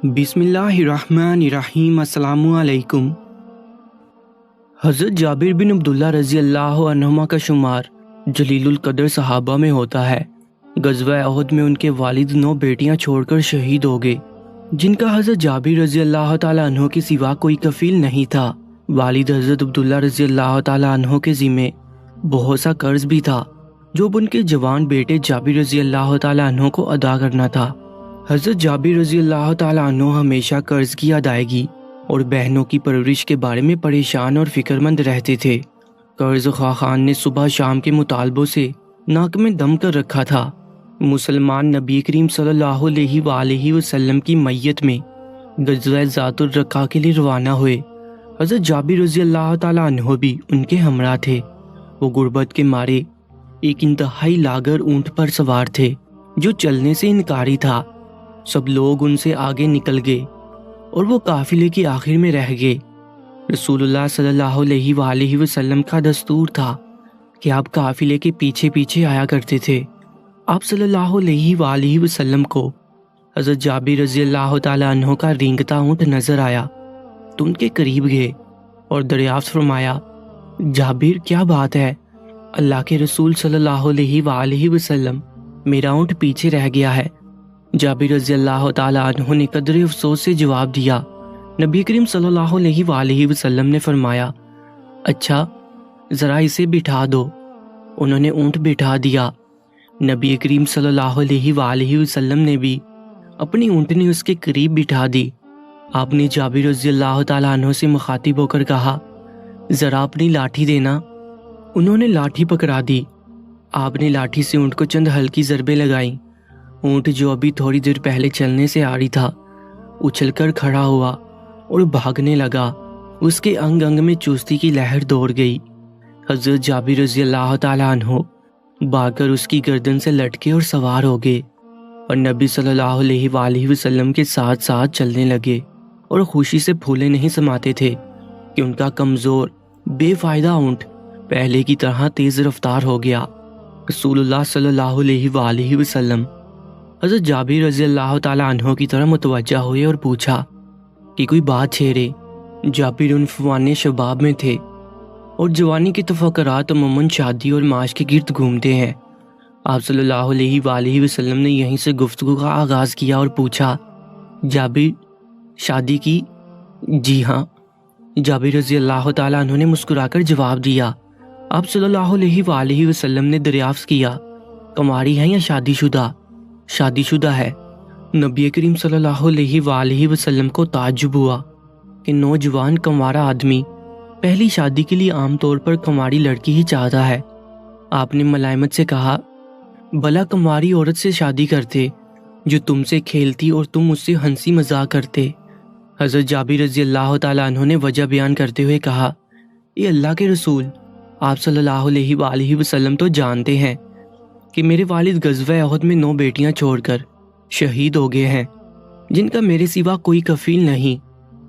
बिस्मिल्लाहिर्रहमानिर्रहीम। अस्सलामु अलैकुम। हज़रत जाबिर बिन अब्दुल्ला रज़ी अल्लाह अन्हुमा का शुमार जलीलुल कदर सहाबा में होता है। ग़ज़वा उहद में उनके वालिद 9 बेटियां छोड़कर शहीद हो गए, जिनका हज़रत जाबिर रज़ी अल्लाह ताला अन्हु के सिवा कोई कफ़ील नहीं था। वालिद हज़रत अब्दुल्ला रज़ी अल्लाह ताला अन्हु के ज़िम्मे बहुत सा कर्ज भी था, जो अब उनके जवान बेटे जाबिर रज़ी अल्लाह ताला अन्हु को अदा करना था। हज़रत जाबिर रज़ी अल्लाह ताला अन्हु हमेशा कर्ज की अदायगी और बहनों की परवरिश के बारे में परेशान और फिक्रमंद रहते थे। कर्ज खान ने सुबह शाम के मुतालबों से नाक में दम कर रखा था। मुसलमान नबी करीम सल्लल्लाहु अलैहि वसल्लम की मैयत में ग़ज़वा ज़ातुर रक़ा के लिए रवाना हुए। हज़रत जाबिर रज़ी अल्लाह ताला अन्हु भी उनके हमरा थे। वो गुर्बत के मारे एक इंतहाई लागर ऊँट पर सवार थे, जो चलने से इनकारी था। सब लोग उनसे आगे निकल गए और वो काफिले के आखिर में रह गए। रसूलुल्लाह सल्लल्लाहु अलैहि वसल्लम का दस्तूर था कि आप काफिले के पीछे पीछे आया करते थे। आप सल्लल्लाहु अलैहि वसल्लम को हज़रत जाबिर रज़ी अल्लाह ताला अन्हु का रेंगता ऊँट नजर आया तो उनके करीब गए और दरियाफ्त फरमाया, जाबिर क्या बात है? अल्लाह के रसूल सल्लल्लाहु अलैहि वसल्लम, मेरा ऊँट पीछे रह गया है। जाबिर रज़ी अल्लाह ताला अन्हु ने कदरे अफसोस से जवाब दिया। नबी करीम सल्लल्लाहु अलैहि वसल्लम ने फरमाया, अच्छा ज़रा इसे बिठा दो। उन्होंने ऊँट बिठा दिया। नबी करीम सल्लल्लाहु अलैहि वसल्लम ने भी अपनी ऊँटनी उसके करीब बिठा दी। आपने जाबिर रज़ी अल्लाह ताला अन्हु से मुखातिब होकर कहा, ज़रा अपनी लाठी देना। उन्होंने लाठी पकड़ा दी। आपने लाठी से ऊँट को चंद हल्की ज़रबे लगाई। ऊँट जो अभी थोड़ी देर पहले चलने से आ रही था, उछलकर खड़ा हुआ और भागने लगा। उसके अंग अंग में चुस्ती की लहर दौड़ गई। हज़रत जाबिर रज़ी अल्लाह ताला अन्हु भागकर उसकी गर्दन से लटके और सवार हो गए और नबी सल्लल्लाहु अलैहि वसल्लम के साथ साथ चलने लगे और खुशी से फूले नहीं समाते थे कि उनका कमज़ोर बेफायदा ऊँट पहले की तरह तेज़ रफ्तार हो गया। रसूलुल्लाह सल्लल्लाहु अलैहि वसल्लम हज़रत जाबिर रज़ी अल्लाह ताला अन्हु की तरह मुतवज्जा हुए और पूछा कि कोई बात छेड़े। जाबिर उन फवाने शबाब में थे और जवानी के तफक्कुरात अमूमन शादी और माश के गिर्द घूमते हैं। आप सल्लल्लाहु अलैहि वसल्लम ने यहीं से गुफ्तगू का आगाज़ किया और पूछा, जाबिर शादी की? जी हाँ। जाबिर रज़ी अल्लाह ताला अन्हु ने मुस्कुराकर जवाब दिया। आप सल्लल्लाहु अलैहि वसल्लम ने दरियाफ्त किया, कुंवारी हैं या शादीशुदा? शादीशुदा है। नबी करीम सल्लल्लाहु अलैहि वसल्लम को ताज्जुब हुआ कि नौजवान कंवारा आदमी पहली शादी के लिए आमतौर पर कंवारी लड़की ही चाहता है। आपने मलाइमत से कहा, भला कंवारी औरत से शादी करते जो तुमसे खेलती और तुम उससे हंसी मजाक करते। हज़रत जाबिर रज़ी अल्लाह ताला अन्हु ने वजह बयान करते हुए कहा, ये अल्लाह के रसूल, आप सल्लल्लाहु अलैहि वसल्लम तो जानते हैं कि मेरे वालिद ग़ज़वा उहद में 9 बेटियां छोड़कर शहीद हो गए हैं, जिनका मेरे सिवा कोई कफ़ील नहीं।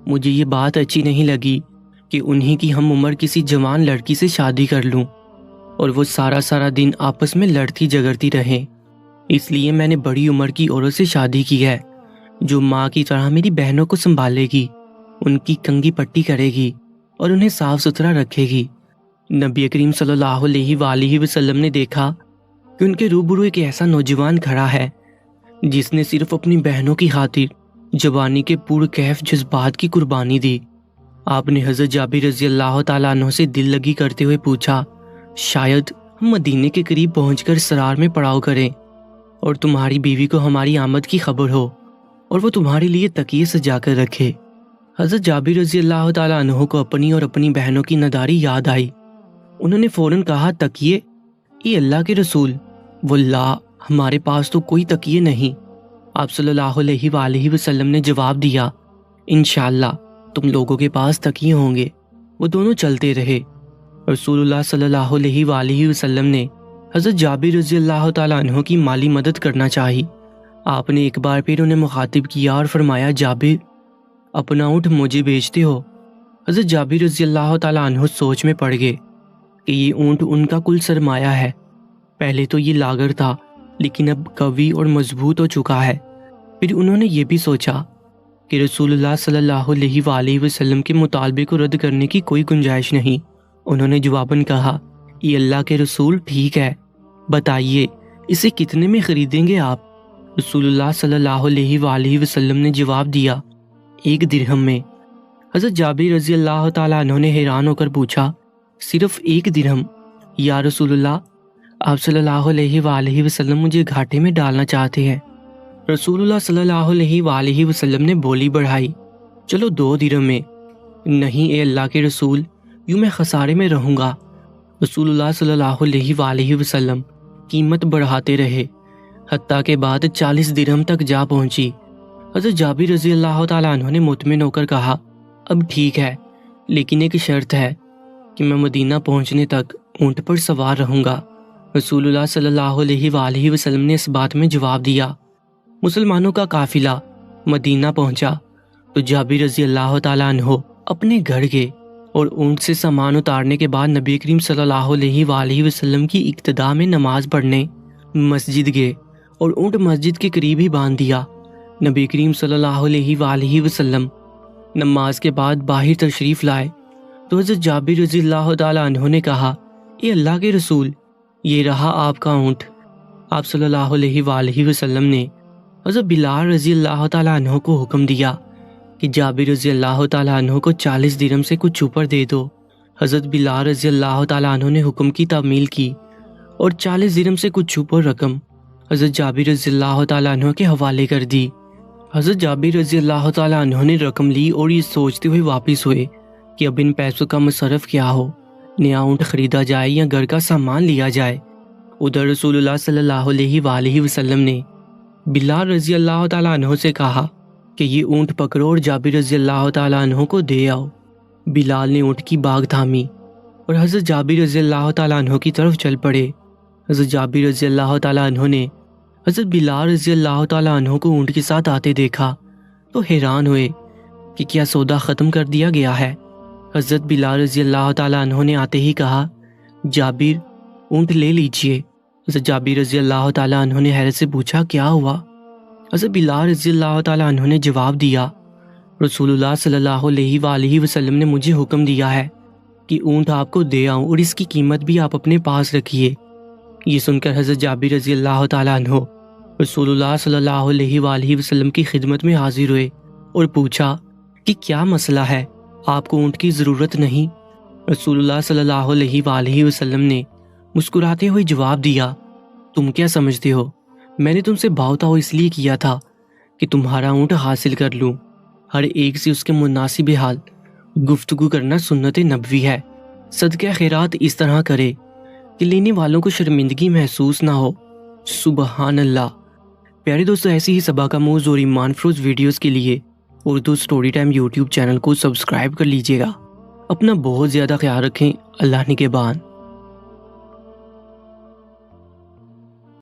मुझे ये बात अच्छी नहीं लगी कि उन्हीं की हम उम्र किसी जवान लड़की से शादी कर लूं और वो सारा सारा दिन आपस में लड़ती झगड़ती रहें। इसलिए मैंने बड़ी उम्र की औरत से शादी की है, जो माँ की तरह मेरी बहनों को संभालेगी, उनकी कंघी पट्टी करेगी और उन्हें साफ सुथरा रखेगी। नबी करीम सल्लल्लाहु अलैहि वसल्लम ने देखा कि उनके रूबरू एक ऐसा नौजवान खड़ा है जिसने सिर्फ अपनी बहनों की खातिर जवानी के पुरकैफ जज्बात की कुर्बानी दी। आपने हज़रत जाबिर रज़ी अल्लाह ताला अन्हु से दिल लगी करते हुए पूछा, शायद हम मदीने के करीब पहुंचकर सरार में पड़ाव करें और तुम्हारी बीवी को हमारी आमद की खबर हो और वो तुम्हारे लिए तकिए सजा कर रखे। हज़रत जाबिर रज़ी अल्लाह ताला अन्हु को अपनी और अपनी बहनों की नदारी याद आई। उन्होंने फौरन कहा, तकिए? ये अल्लाह के रसूल, वल्लाह हमारे पास तो कोई तकिए नहीं। आप सल्लल्लाहु अलैहि वसल्लम ने जवाब दिया, इंशाअल्लाह तुम लोगों के पास तकिए होंगे। वो दोनों चलते रहे। रसूलुल्लाह सल्लल्लाहु अलैहि वसल्लम ने हज़रत जाबिर रज़ी अल्लाह ताला अन्हु की माली मदद करना चाही। आपने एक बार फिर उन्हें मुखातिब किया और फरमाया, जाबिर अपना ऊँट मुझे बेचते हो? हज़रत जाबिर रज़ी अल्लाह ताला अन्हु सोच में पड़ गए कि ये ऊँट उनका कुल सरमाया है। पहले तो ये लागर था, लेकिन अब कवी और मजबूत हो चुका है। फिर उन्होंने ये भी सोचा کہ رسول اللہ صلی اللہ علیہ وآلہ وسلم کے مطالبے کو رد کرنے کی کوئی گنجائش نہیں۔ انہوں نے جواباً کہا، یہ اللہ کے رسول ٹھیک ہے، بتائیے اسے کتنے میں خریدیں گے آپ؟ رسول اللہ صلی اللہ علیہ وآلہ وسلم نے جواب دیا، 1 درہم میں۔ حضرت جابر رضی اللہ تعالیٰ عنہ نے حیران ہو کر پوچھا، صرف 1 درہم؟ یا رسول اللہ، آپ صلی اللہ علیہ وآلہ وسلم مجھے گھاٹے میں ڈالنا چاہتے ہیں۔ رسول اللہ صلی اللہ علیہ وآلہ وسلم نے بولی بڑھائی، چلو 2 درہم میں۔ نہیں اے اللہ کے رسول، یوں میں خسارے میں رہوں گا۔ رسول اللہ صلی اللہ علیہ وآلہ وسلم قیمت بڑھاتے رہے، حتیٰ کہ بعد 40 درہم تک جا پہنچی۔ حضرت جابر رضی اللہ تعالیٰ عنہ نے مطمئن ہو کر کہا، اب ٹھیک ہے، لیکن ایک شرط ہے کہ میں مدینہ پہنچنے تک اونٹ پر سوار رہوں گا۔ رسول اللہ صلی اللہ علیہ وآلہ وسلم نے اس بات میں جواب دیا۔ مسلمانوں کا قافلہ مدینہ پہنچا تو جابر رضی اللہ تعالیٰ عنہ اپنے گھر گئے اور اونٹ سے سامان اتارنے کے بعد نبی کریم صلی اللہ علیہ وآلہ وسلم کی اقتداء میں نماز پڑھنے مسجد گئے اور اونٹ مسجد کے قریب ہی باندھ دیا۔ نبی کریم صلی اللہ علیہ وآلہ وسلم نماز کے بعد باہر تشریف لائے تو حضرت جابر رضی اللہ تعالیٰ عنہ نے کہا، اے اللہ کے رسول، یہ رہا آپ کا اونٹ۔ آپ صلی اللہ علیہ وآلہ وسلم نے حضرت بلال رضی اللہ تعالیٰ عنہ کو حکم دیا کہ جابر رضی اللہ تعالیٰ عنہ کو 40 درہم سے کچھ اوپر دے دو۔ حضرت بلال رضی اللہ تعالیٰ عنہ نے حکم کی تعمیل کی اور 40 درہم سے کچھ اوپر رقم حضرت جابر رضی اللہ تعالیٰ عنہ کے حوالے کر دی۔ حضرت جابر رضی اللہ تعالیٰ عنہ نے رقم لی اور یہ سوچتے ہوئے واپس ہوئے کہ اب ان پیسوں کا مصرف کیا ہو، نیا اونٹ خریدا جائے یا گھر کا سامان لیا جائے۔ ادھر رسول اللہ صلی اللہ علیہ وآلہ وسلم نے بلال رضی اللہ تعالیٰ عنہ سے کہا کہ یہ اونٹ پکڑو اور جابر رضی اللہ تعالیٰ عنہ کو دے آؤ۔ بلال نے اونٹ کی باگ تھامی اور حضرت جابر رضی اللہ تعالیٰ عنہ کی طرف چل پڑے۔ حضرت جابر رضی اللہ تعالیٰ عنہ نے حضرت بلال رضی اللہ تعالیٰ عنہ کو اونٹ کے ساتھ آتے دیکھا تو حیران ہوئے کہ کیا سودا ختم کر دیا گیا ہے۔ حضرت بلال رضی اللہ تعالیٰ عنہ نے آتے ہی کہا، جابر اونٹ لے لیجئے۔ حضرت جابر رضی اللہ تعالیٰ عنہ نے حیرت سے پوچھا، کیا ہوا؟ حضرت بلال رضی اللہ تعالیٰ عنہ نے جواب دیا، رسول اللہ صلی اللہ علیہ وآلہ وسلم نے مجھے حکم دیا ہے کہ اونٹ آپ کو دے آؤں اور اس کی قیمت بھی آپ اپنے پاس رکھیے۔ یہ سن کر حضرت جابر رضی اللہ تعالیٰ عنہ رسول اللہ صلی اللہ علیہ وآلہ وسلم کی خدمت میں حاضر ہوئے اور پوچھا کہ کیا مسئلہ ہے، آپ کو اونٹ کی ضرورت نہیں؟ رسول اللہ صلی اللہ علیہ وآلہ وسلم نے مسکراتے ہوئے جواب دیا، تم کیا سمجھتے ہو، میں نے تم سے بھاؤ اس لیے کیا تھا کہ تمہارا اونٹ حاصل کر لوں۔ ہر ایک سے اس کے مناسب حال گفتگو کرنا سنت نبوی ہے۔ صدقہ خیرات اس طرح کرے کہ لینے والوں کو شرمندگی محسوس نہ ہو۔ سبحان اللہ۔ پیارے دوستو، ایسی ہی سبا کا موضوع اور ایمان فروز ویڈیوز کے لیے Urdu story time YouTube channel کو سبسکرائب کر لیجئے گا۔ اپنا بہت زیادہ خیال رکھیں۔ اللہ نگہبان۔